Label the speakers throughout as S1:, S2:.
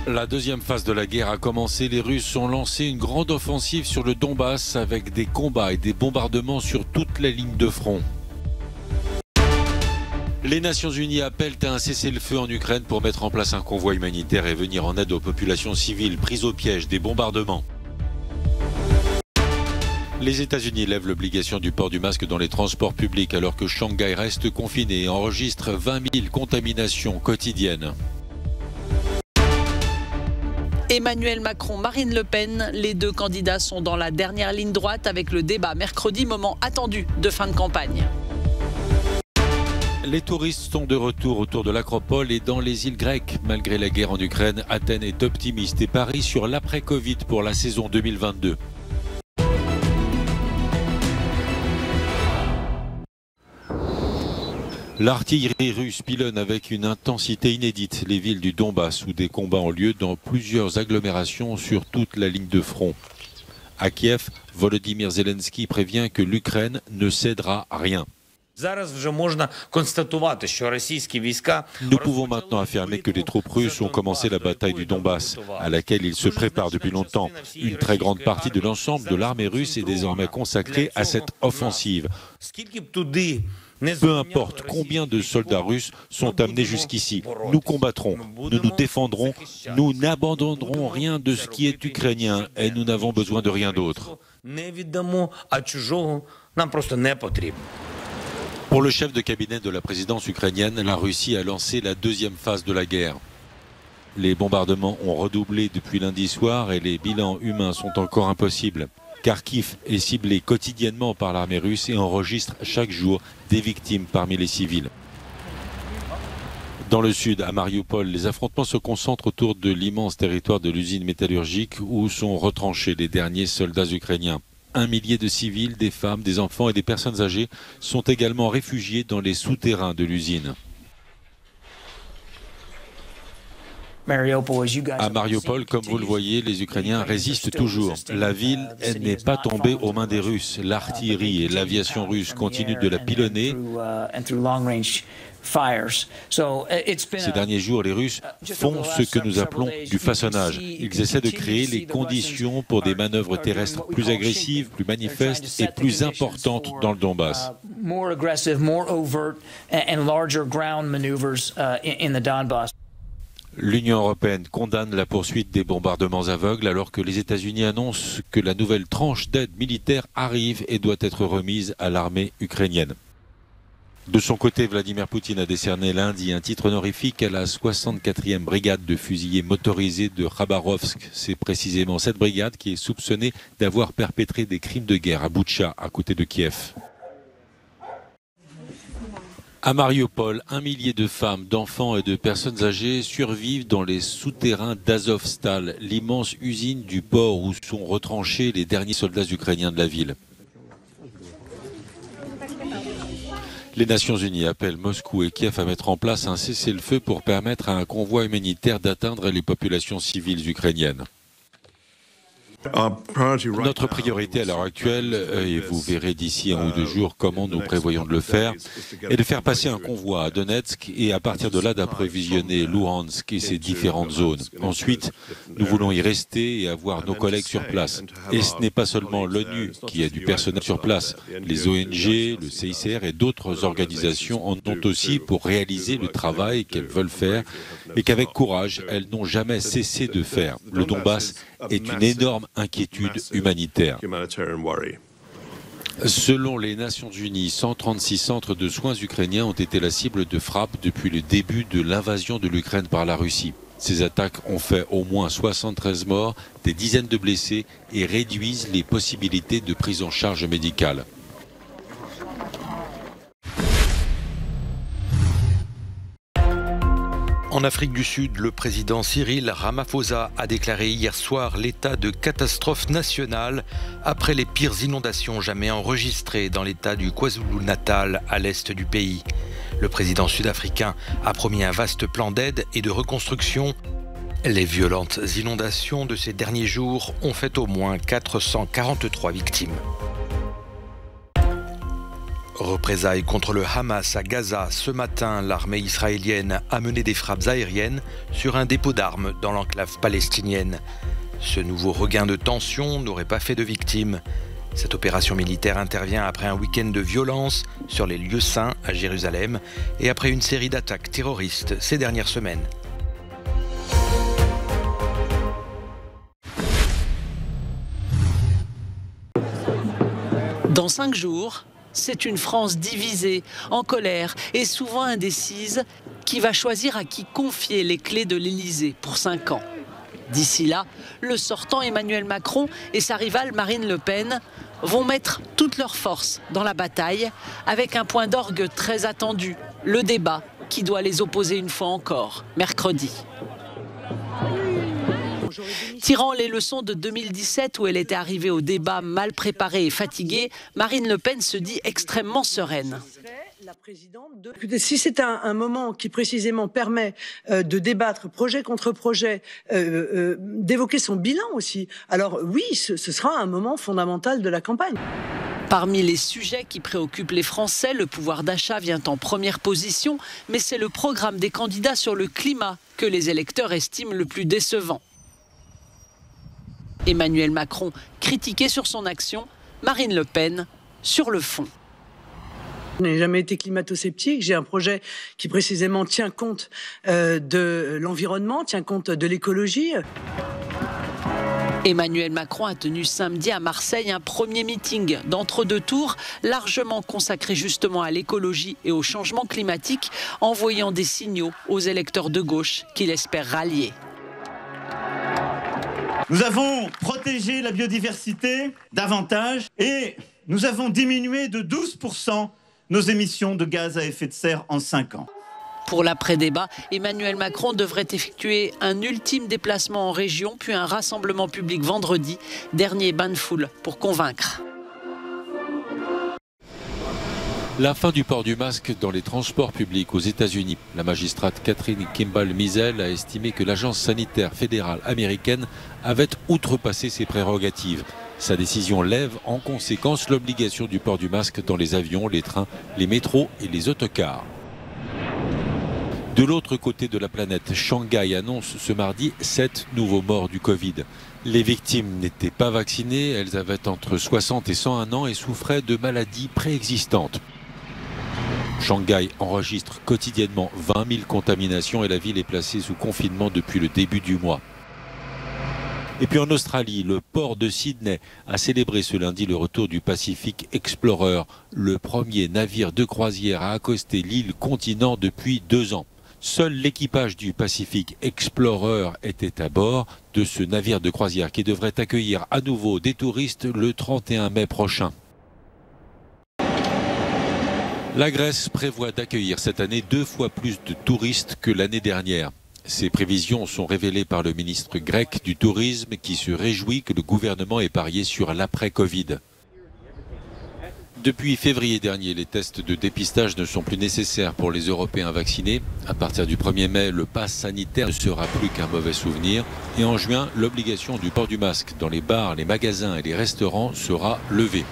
S1: La deuxième phase de la guerre a commencé. Les Russes ont lancé une grande offensive sur le Donbass avec des combats et des bombardements sur toute la ligne de front. Les Nations Unies appellent à un cessez-le-feu en Ukraine pour mettre en place un convoi humanitaire et venir en aide aux populations civiles prises au piège des bombardements. Les États-Unis lèvent l'obligation du port du masque dans les transports publics alors que Shanghai reste confiné et enregistre 20 000 contaminations quotidiennes.
S2: Emmanuel Macron, Marine Le Pen, les deux candidats sont dans la dernière ligne droite avec le débat mercredi, moment attendu de fin de campagne.
S1: Les touristes sont de retour autour de l'Acropole et dans les îles grecques. Malgré la guerre en Ukraine, Athènes est optimiste et parie sur l'après-Covid pour la saison 2022. L'artillerie russe pilonne avec une intensité inédite les villes du Donbass où des combats ont lieu dans plusieurs agglomérations sur toute la ligne de front. À Kiev, Volodymyr Zelensky prévient que l'Ukraine ne cédera à rien. Nous pouvons maintenant affirmer que les troupes russes ont commencé la bataille du Donbass, à laquelle ils se préparent depuis longtemps. Une très grande partie de l'ensemble de l'armée russe est désormais consacrée à cette offensive. Peu importe combien de soldats russes sont amenés jusqu'ici, nous combattrons, nous nous défendrons, nous n'abandonnerons rien de ce qui est ukrainien et nous n'avons besoin de rien d'autre. Pour le chef de cabinet de la présidence ukrainienne, la Russie a lancé la deuxième phase de la guerre. Les bombardements ont redoublé depuis lundi soir et les bilans humains sont encore impossibles. Kharkiv est ciblé quotidiennement par l'armée russe et enregistre chaque jour des victimes parmi les civils. Dans le sud, à Mariupol, les affrontements se concentrent autour de l'immense territoire de l'usine métallurgique où sont retranchés les derniers soldats ukrainiens. 1 millier de civils, des femmes, des enfants et des personnes âgées sont également réfugiés dans les souterrains de l'usine. À Mariupol, comme vous le voyez, les Ukrainiens résistent toujours. La ville n'est pas tombée aux mains des Russes. L'artillerie et l'aviation russe continuent de la pilonner. Ces derniers jours, les Russes font ce que nous appelons du façonnage. Ils essaient de créer les conditions pour des manœuvres terrestres plus agressives, plus manifestes et plus importantes dans le Donbass. L'Union européenne condamne la poursuite des bombardements aveugles alors que les États-Unis annoncent que la nouvelle tranche d'aide militaire arrive et doit être remise à l'armée ukrainienne. De son côté, Vladimir Poutine a décerné lundi un titre honorifique à la 64e brigade de fusiliers motorisés de Khabarovsk. C'est précisément cette brigade qui est soupçonnée d'avoir perpétré des crimes de guerre à Boutcha, à côté de Kiev. À Mariupol, 1 millier de femmes, d'enfants et de personnes âgées survivent dans les souterrains d'Azovstal, l'immense usine du port où sont retranchés les derniers soldats ukrainiens de la ville. Les Nations Unies appellent Moscou et Kiev à mettre en place un cessez-le-feu pour permettre à un convoi humanitaire d'atteindre les populations civiles ukrainiennes. Notre priorité à l'heure actuelle, et vous verrez d'ici 1 ou 2 jours comment nous prévoyons de le faire, est de faire passer un convoi à Donetsk et à partir de là d'approvisionner Luhansk et ses différentes zones. Ensuite, nous voulons y rester et avoir nos collègues sur place. Et ce n'est pas seulement l'ONU qui a du personnel sur place. Les ONG, le CICR et d'autres organisations en ont aussi pour réaliser le travail qu'elles veulent faire et qu'avec courage, elles n'ont jamais cessé de faire. Le Donbass est une énorme inquiétude humanitaire. Selon les Nations Unies, 136 centres de soins ukrainiens ont été la cible de frappes depuis le début de l'invasion de l'Ukraine par la Russie. Ces attaques ont fait au moins 73 morts, des dizaines de blessés et réduisent les possibilités de prise en charge médicale.
S3: En Afrique du Sud, le président Cyril Ramaphosa a déclaré hier soir l'état de catastrophe nationale après les pires inondations jamais enregistrées dans l'état du KwaZulu-Natal à l'est du pays. Le président sud-africain a promis un vaste plan d'aide et de reconstruction. Les violentes inondations de ces derniers jours ont fait au moins 443 victimes. Représailles contre le Hamas à Gaza. Ce matin, l'armée israélienne a mené des frappes aériennes sur un dépôt d'armes dans l'enclave palestinienne. Ce nouveau regain de tension n'aurait pas fait de victimes. Cette opération militaire intervient après un week-end de violence sur les lieux saints à Jérusalem et après une série d'attaques terroristes ces dernières semaines.
S2: Dans 5 jours, c'est une France divisée, en colère et souvent indécise qui va choisir à qui confier les clés de l'Élysée pour 5 ans. D'ici là, le sortant Emmanuel Macron et sa rivale Marine Le Pen vont mettre toutes leurs forces dans la bataille avec un point d'orgue très attendu, le débat qui doit les opposer une fois encore, mercredi. Tirant les leçons de 2017 où elle était arrivée au débat mal préparée et fatiguée, Marine Le Pen se dit extrêmement sereine.
S4: Si c'est un moment qui précisément permet de débattre projet contre projet, d'évoquer son bilan aussi, alors oui, ce sera un moment fondamental de la campagne.
S2: Parmi les sujets qui préoccupent les Français, le pouvoir d'achat vient en première position, mais c'est le programme des candidats sur le climat que les électeurs estiment le plus décevant. Emmanuel Macron critiqué sur son action, Marine Le Pen sur le fond.
S4: Je n'ai jamais été climato-sceptique. J'ai un projet qui précisément tient compte de l'environnement, tient compte de l'écologie.
S2: Emmanuel Macron a tenu samedi à Marseille un premier meeting d'entre-deux tours, largement consacré justement à l'écologie et au changement climatique, envoyant des signaux aux électeurs de gauche qu'il espère rallier.
S5: Nous avons protégé la biodiversité davantage et nous avons diminué de 12% nos émissions de gaz à effet de serre en 5 ans.
S2: Pour l'après-débat, Emmanuel Macron devrait effectuer un ultime déplacement en région, puis un rassemblement public vendredi, dernier bain de foule pour convaincre.
S1: La fin du port du masque dans les transports publics aux États-Unis. La magistrate Catherine Kimball-Mizell a estimé que l'agence sanitaire fédérale américaine avait outrepassé ses prérogatives. Sa décision lève en conséquence l'obligation du port du masque dans les avions, les trains, les métros et les autocars. De l'autre côté de la planète, Shanghai annonce ce mardi 7 nouveaux morts du Covid. Les victimes n'étaient pas vaccinées, elles avaient entre 60 et 101 ans et souffraient de maladies préexistantes. Shanghai enregistre quotidiennement 20 000 contaminations et la ville est placée sous confinement depuis le début du mois. Et puis en Australie, le port de Sydney a célébré ce lundi le retour du Pacific Explorer, le premier navire de croisière à accoster l'île continent depuis 2 ans. Seul l'équipage du Pacific Explorer était à bord de ce navire de croisière qui devrait accueillir à nouveau des touristes le 31 mai prochain. La Grèce prévoit d'accueillir cette année 2 fois plus de touristes que l'année dernière. Ces prévisions sont révélées par le ministre grec du Tourisme qui se réjouit que le gouvernement ait parié sur l'après-Covid. Depuis février dernier, les tests de dépistage ne sont plus nécessaires pour les Européens vaccinés. À partir du 1er mai, le pass sanitaire ne sera plus qu'un mauvais souvenir. Et en juin, l'obligation du port du masque dans les bars, les magasins et les restaurants sera levée.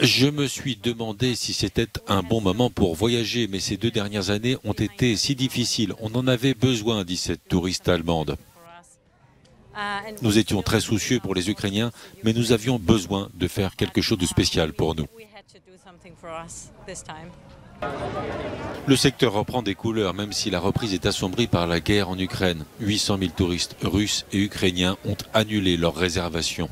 S1: Je me suis demandé si c'était un bon moment pour voyager, mais ces 2 dernières années ont été si difficiles. On en avait besoin, dit cette touriste allemande. Nous étions très soucieux pour les Ukrainiens, mais nous avions besoin de faire quelque chose de spécial pour nous. Le secteur reprend des couleurs, même si la reprise est assombrie par la guerre en Ukraine. 800 000 touristes russes et ukrainiens ont annulé leurs réservations.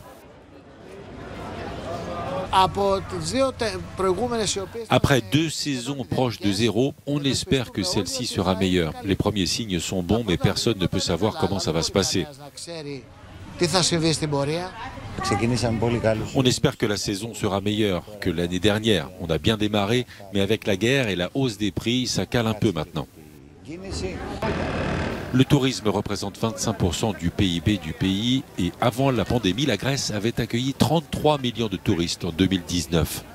S1: Après 2 saisons proches de zéro, on espère que celle-ci sera meilleure. Les premiers signes sont bons, mais personne ne peut savoir comment ça va se passer. On espère que la saison sera meilleure que l'année dernière. On a bien démarré, mais avec la guerre et la hausse des prix, ça cale un peu maintenant. Le tourisme représente 25% du PIB du pays et avant la pandémie, la Grèce avait accueilli 33 millions de touristes en 2019.